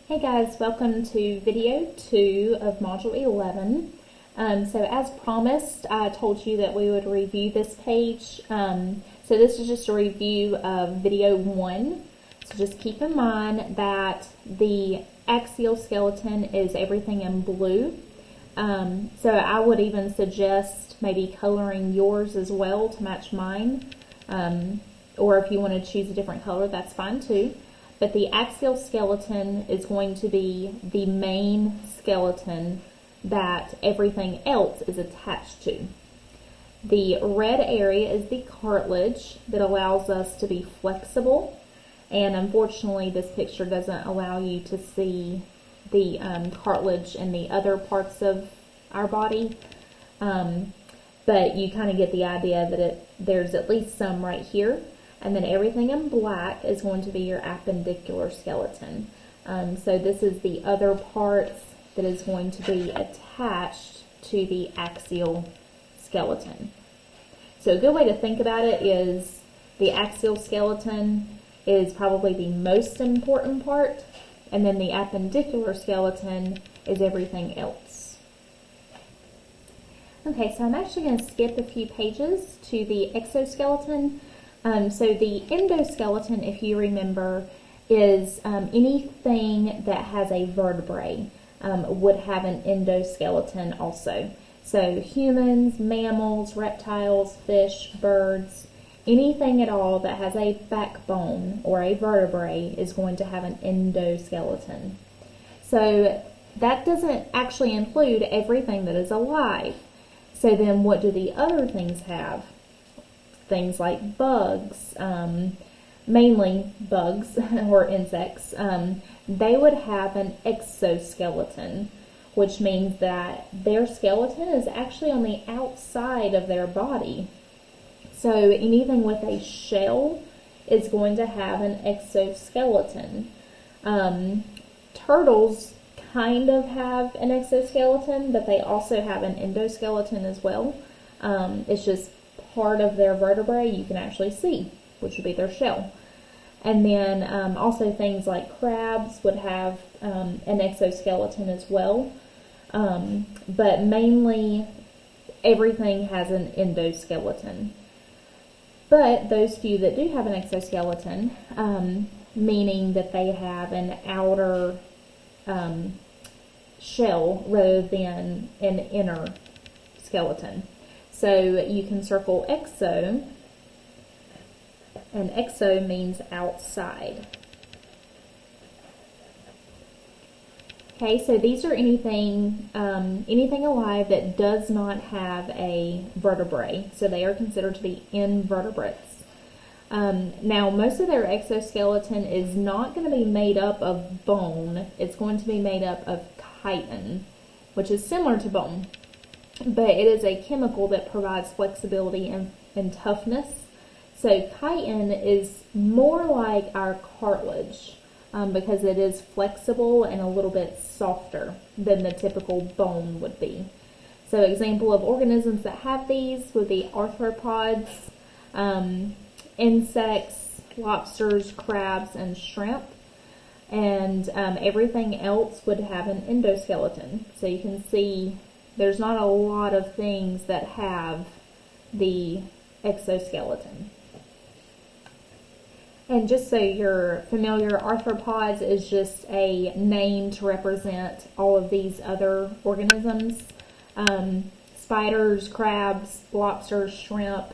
Hey guys, welcome to video 2 of Module 11. So as promised, I told you that we would review this page. So this is just a review of video 1. So just keep in mind that the axial skeleton is everything in blue. So I would even suggest maybe coloring yours as well to match mine. Or if you want to choose a different color, that's fine too. But the axial skeleton is going to be the main skeleton that everything else is attached to. The red area is the cartilage that allows us to be flexible. And unfortunately, this picture doesn't allow you to see the cartilage in the other parts of our body. But you kind of get the idea that there's at least some right here. And then everything in black is going to be your appendicular skeleton. So this is the other parts that is going to be attached to the axial skeleton. So a good way to think about it is the axial skeleton is probably the most important part, and then the appendicular skeleton is everything else. Okay, so I'm actually going to skip a few pages to the exoskeleton. So the endoskeleton, if you remember, is anything that has a vertebrae would have an endoskeleton also. So humans, mammals, reptiles, fish, birds, anything at all that has a backbone or a vertebrae is going to have an endoskeleton. So that doesn't actually include everything that is alive. So then what do the other things have? Things like bugs, mainly bugs or insects, they would have an exoskeleton, which means that their skeleton is actually on the outside of their body. So anything with a shell is going to have an exoskeleton. Turtles kind of have an exoskeleton, but they also have an endoskeleton as well. It's just part of their vertebrae you can actually see, which would be their shell. And then also things like crabs would have an exoskeleton as well. But mainly everything has an endoskeleton. But those few that do have an exoskeleton, meaning that they have an outer shell rather than an inner skeleton. So you can circle exo, and exo means outside. Okay, so these are anything alive that does not have a vertebrae. So they are considered to be invertebrates. Now, most of their exoskeleton is not going to be made up of bone. It's going to be made up of chitin, which is similar to bone. But it is a chemical that provides flexibility and toughness. So chitin is more like our cartilage because it is flexible and a little bit softer than the typical bone would be. So example of organisms that have these would be arthropods, insects, lobsters, crabs, and shrimp. And everything else would have an endoskeleton. So you can see there's not a lot of things that have the exoskeleton. And just so you're familiar, arthropods is just a name to represent all of these other organisms. Spiders, crabs, lobsters, shrimp,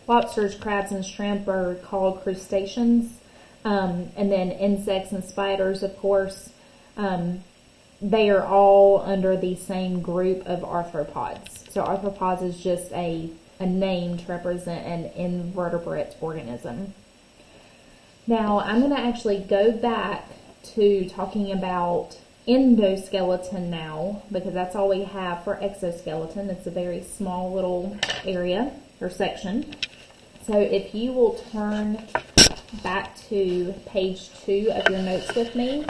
lobsters, crabs, and shrimp are called crustaceans. And then insects and spiders, of course, they are all under the same group of arthropods. So arthropods is just a name to represent an invertebrate organism. Now I'm going to actually go back to talking about endoskeleton now, because that's all we have for exoskeleton. It's a very small little area or section. So if you will turn back to page 2 of your notes with me,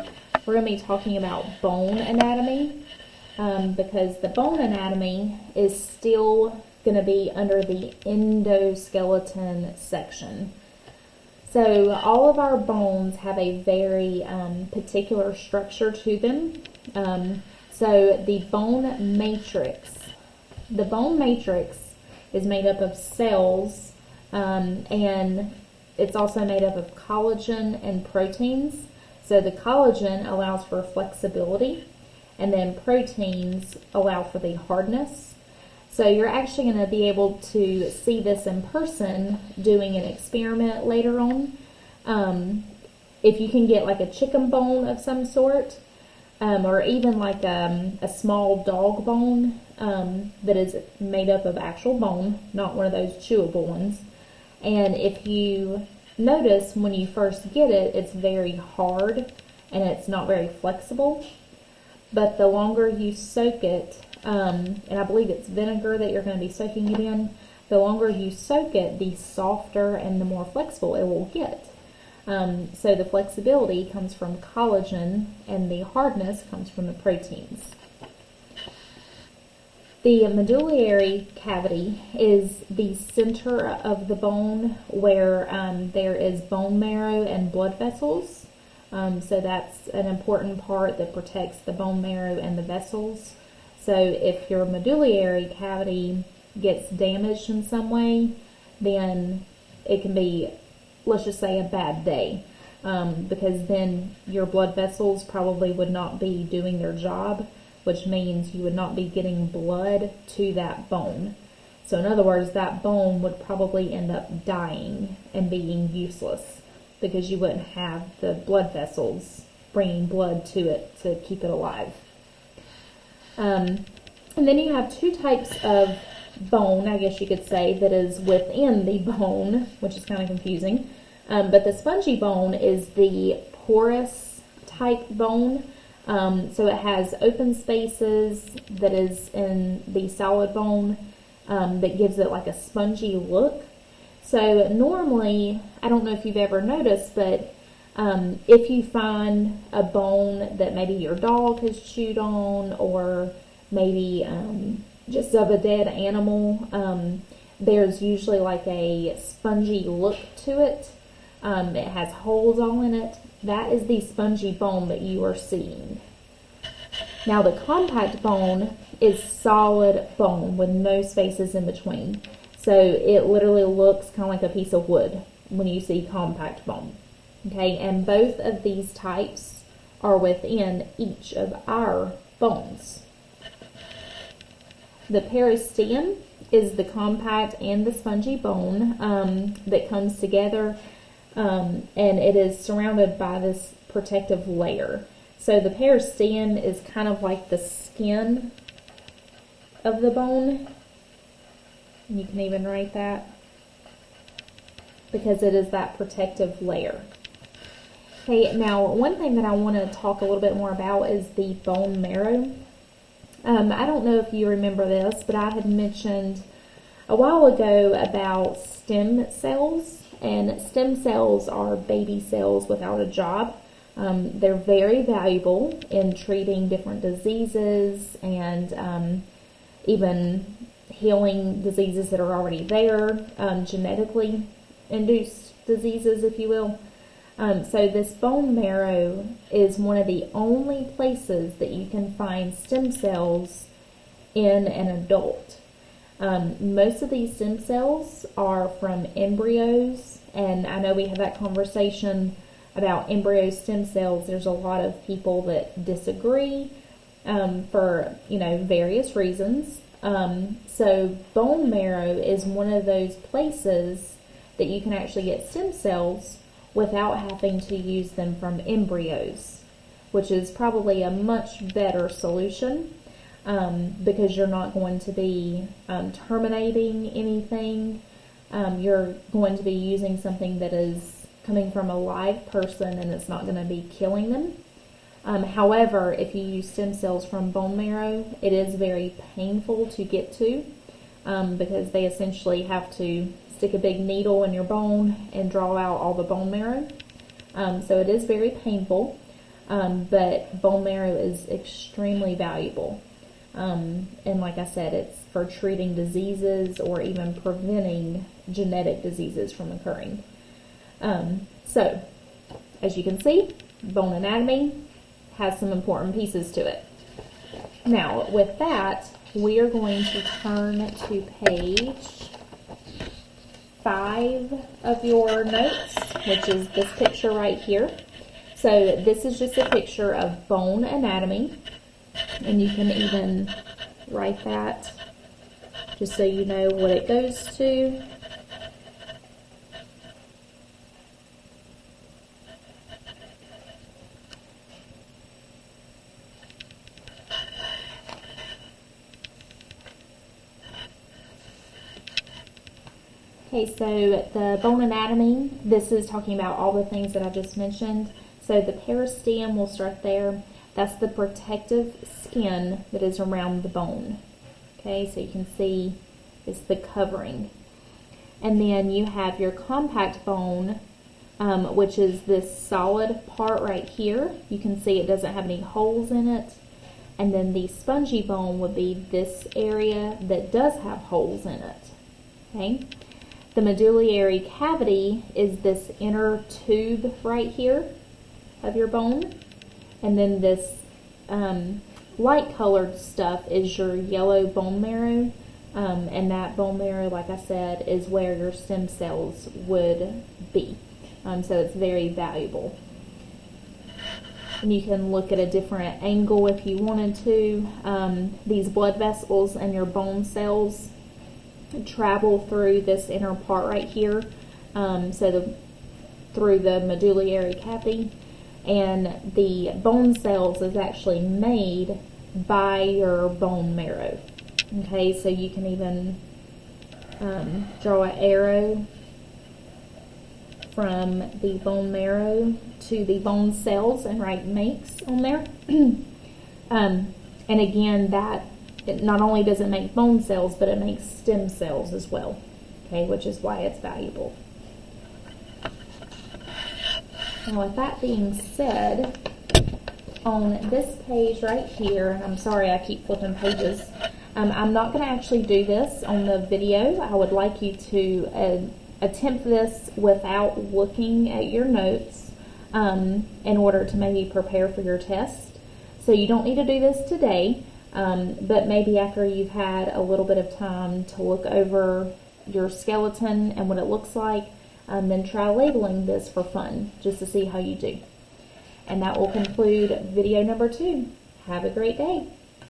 we're going to be talking about bone anatomy, because the bone anatomy is still going to be under the endoskeleton section. So all of our bones have a very particular structure to them. So the bone matrix is made up of cells, and it's also made up of collagen and proteins. So the collagen allows for flexibility, and then proteins allow for the hardness. So you're actually going to be able to see this in person doing an experiment later on. If you can get like a chicken bone of some sort, or even like a small dog bone that is made up of actual bone, not one of those chewable ones. And if you notice when you first get it, it's very hard and it's not very flexible. But the longer you soak it, and I believe it's vinegar that you're going to be soaking it in, the longer you soak it, the softer and the more flexible it will get. So the flexibility comes from collagen and the hardness comes from the proteins. The medullary cavity is the center of the bone where there is bone marrow and blood vessels. So that's an important part that protects the bone marrow and the vessels. So if your medullary cavity gets damaged in some way, then it can be, let's just say, a bad day, because then your blood vessels probably would not be doing their job, which means you would not be getting blood to that bone. So in other words, that bone would probably end up dying and being useless because you wouldn't have the blood vessels bringing blood to it to keep it alive. And then you have two types of bone, I guess you could say, that is within the bone, which is kind of confusing. But the spongy bone is the porous type bone. So it has open spaces that is in the solid bone that gives it like a spongy look. So normally, I don't know if you've ever noticed, but if you find a bone that maybe your dog has chewed on, or maybe just of a dead animal, there's usually like a spongy look to it. It has holes all in it. That is the spongy bone that you are seeing. Now the compact bone is solid bone with no spaces in between. So it literally looks kind of like a piece of wood when you see compact bone. Okay, and both of these types are within each of our bones. The periosteum is the compact and the spongy bone that comes together, and it is surrounded by this protective layer. So the periosteum is kind of like the skin of the bone. You can even write that because it is that protective layer. Okay, now one thing that I want to talk a little bit more about is the bone marrow. I don't know if you remember this, but I had mentioned a while ago about stem cells, and stem cells are baby cells without a job. They're very valuable in treating different diseases and even healing diseases that are already there, genetically induced diseases, if you will. So this bone marrow is one of the only places that you can find stem cells in an adult. Most of these stem cells are from embryos, and I know we had that conversation about embryo stem cells. There's a lot of people that disagree for various reasons. So bone marrow is one of those places that you can actually get stem cells without having to use them from embryos, which is probably a much better solution because you're not going to be terminating anything. You're going to be using something that is coming from a live person, and it's not going to be killing them. However, if you use stem cells from bone marrow, it is very painful to get to because they essentially have to stick a big needle in your bone and draw out all the bone marrow. So it is very painful, but bone marrow is extremely valuable. And like I said, it's for treating diseases or even preventing genetic diseases from occurring. So, as you can see, bone anatomy has some important pieces to it. Now, with that, we are going to turn to page 5 of your notes, which is this picture right here. So this is just a picture of bone anatomy, and you can even write that just so you know what it goes to. Okay, so the bone anatomy, this is talking about all the things that I just mentioned. So the peristeum, we'll start there. That's the protective skin that is around the bone. Okay, so you can see it's the covering. And then you have your compact bone, which is this solid part right here. You can see it doesn't have any holes in it. And then the spongy bone would be this area that does have holes in it. Okay. The medullary cavity is this inner tube right here of your bone. And then this light colored stuff is your yellow bone marrow. And that bone marrow, like I said, is where your stem cells would be. So it's very valuable. And you can look at a different angle if you wanted to. These blood vessels and your bone cells travel through this inner part right here, through the medullary cavity, and the bone cells is actually made by your bone marrow. Okay, so you can even draw an arrow from the bone marrow to the bone cells and write makes on there. And again, that it not only does it make bone cells, but it makes stem cells as well, okay, which is why it's valuable. Now, with that being said, on this page right here, and I'm sorry I keep flipping pages, I'm not going to actually do this on the video. I would like you to attempt this without looking at your notes in order to maybe prepare for your test. So you don't need to do this today. But maybe after you've had a little bit of time to look over your skeleton and what it looks like, then try labeling this for fun, just to see how you do. And that will conclude video number 2. Have a great day.